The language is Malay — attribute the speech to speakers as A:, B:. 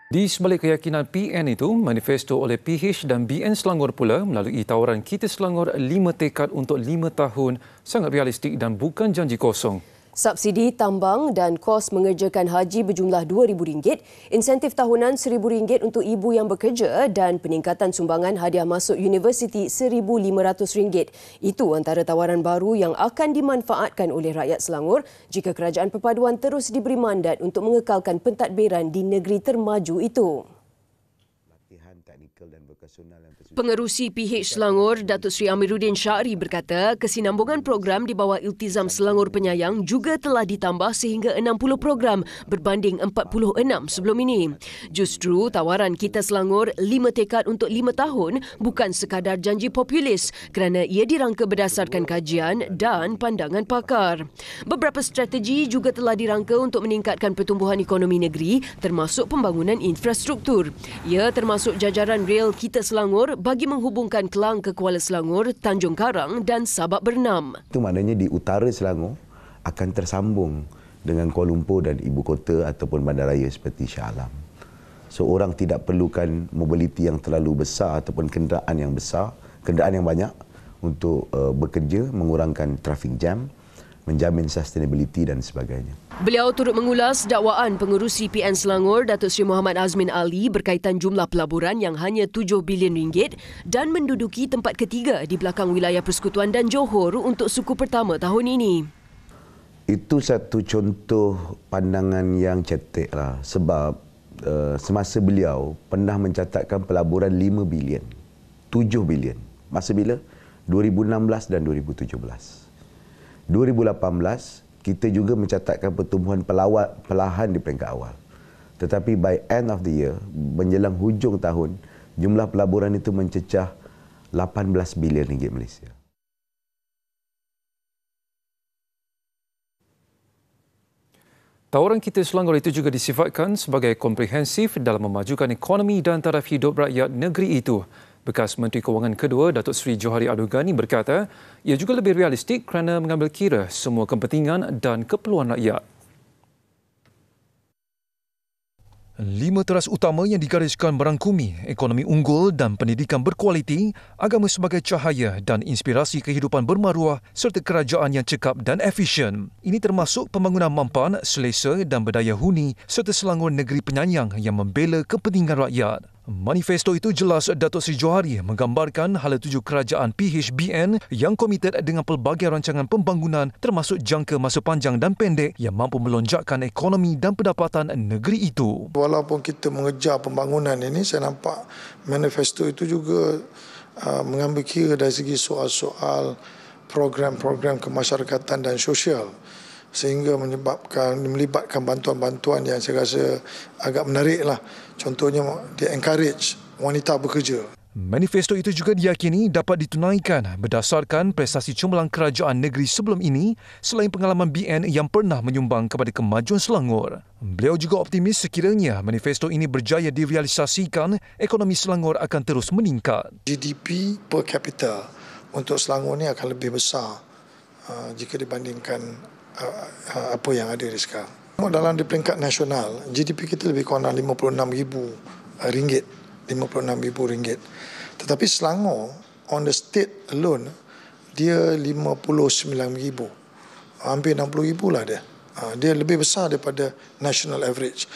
A: Di sebalik keyakinan PN itu, manifesto oleh PH dan BN Selangor pula melalui tawaran Kita Selangor 5 tekad untuk 5 tahun sangat realistik dan bukan janji kosong.
B: Subsidi tambang dan kos mengerjakan haji berjumlah RM2,000, insentif tahunan RM1,000 untuk ibu yang bekerja dan peningkatan sumbangan hadiah masuk universiti RM1,500. Itu antara tawaran baru yang akan dimanfaatkan oleh rakyat Selangor jika Kerajaan Perpaduan terus diberi mandat untuk mengekalkan pentadbiran di negeri termaju itu. Pengerusi PH Selangor, Datuk Seri Amiruddin Syahri berkata kesinambungan program di bawah Iltizam Selangor Penyayang juga telah ditambah sehingga 60 program berbanding 46 sebelum ini. Justru tawaran Kita Selangor 5 tekad untuk 5 tahun bukan sekadar janji populis kerana ia dirangka berdasarkan kajian dan pandangan pakar. Beberapa strategi juga telah dirangka untuk meningkatkan pertumbuhan ekonomi negeri termasuk pembangunan infrastruktur. Ia termasuk jajaran rel Kita Selangor bagi menghubungkan Kelang ke Kuala Selangor, Tanjung Karang dan Sabak Bernam.
C: Itu maknanya di utara Selangor akan tersambung dengan Kuala Lumpur dan ibu kota ataupun bandaraya seperti Shah Alam. So orang tidak perlukan mobiliti yang terlalu besar ataupun kenderaan yang besar, kenderaan yang banyak untuk bekerja, mengurangkan traffic jam, menjamin sustainability dan sebagainya.
B: Beliau turut mengulas dakwaan pengerusi PN Selangor Datuk Seri Muhammad Azmin Ali berkaitan jumlah pelaburan yang hanya RM7 bilion dan menduduki tempat ketiga di belakang wilayah Persekutuan dan Johor untuk suku pertama tahun ini.
C: Itu satu contoh pandangan yang cetek lah, sebab semasa beliau pernah mencatatkan pelaburan 5 bilion, 7 bilion. Masa bila? 2016 dan 2017. 2018, kita juga mencatatkan pertumbuhan perlahan di peringkat awal. Tetapi by end of the year, menjelang hujung tahun, jumlah pelaburan itu mencecah 18 bilion ringgit Malaysia.
A: Tawaran Kita Selangor itu juga disifatkan sebagai komprehensif dalam memajukan ekonomi dan taraf hidup rakyat negeri itu. Bekas Menteri Kewangan kedua, Datuk Seri Johari Abdul Ghani berkata, ia juga lebih realistik kerana mengambil kira semua kepentingan dan keperluan rakyat. 5 teras utama yang digariskan merangkumi ekonomi unggul dan pendidikan berkualiti, agama sebagai cahaya dan inspirasi kehidupan bermaruah serta kerajaan yang cekap dan efisien. Ini termasuk pembangunan mampan, selesa dan berdaya huni serta Selangor negeri penyayang yang membela kepentingan rakyat. Manifesto itu jelas Datuk Seri Johari menggambarkan hala tuju kerajaan PHBN yang komited dengan pelbagai rancangan pembangunan termasuk jangka masa panjang dan pendek yang mampu melonjakkan ekonomi dan pendapatan negeri itu.
D: Walaupun kita mengejar pembangunan ini, saya nampak manifesto itu juga mengambil kira dari segi soal-soal program-program kemasyarakatan dan sosial, sehingga melibatkan bantuan-bantuan yang saya rasa agak menarik lah. Contohnya, dia encourage wanita bekerja.
A: Manifesto itu juga diyakini dapat ditunaikan berdasarkan prestasi cemerlang kerajaan negeri sebelum ini selain pengalaman BN yang pernah menyumbang kepada kemajuan Selangor. Beliau juga optimis sekiranya manifesto ini berjaya direalisasikan, ekonomi Selangor akan terus meningkat.
D: GDP per capita untuk Selangor ini akan lebih besar jika dibandingkan apa yang ada di sekarang. Dalam di peringkat nasional, GDP kita lebih kurang RM56,000. RM56,000. Tetapi Selangor, on the state alone, dia RM59,000. Hampir RM60,000 lah dia. Dia lebih besar daripada national average.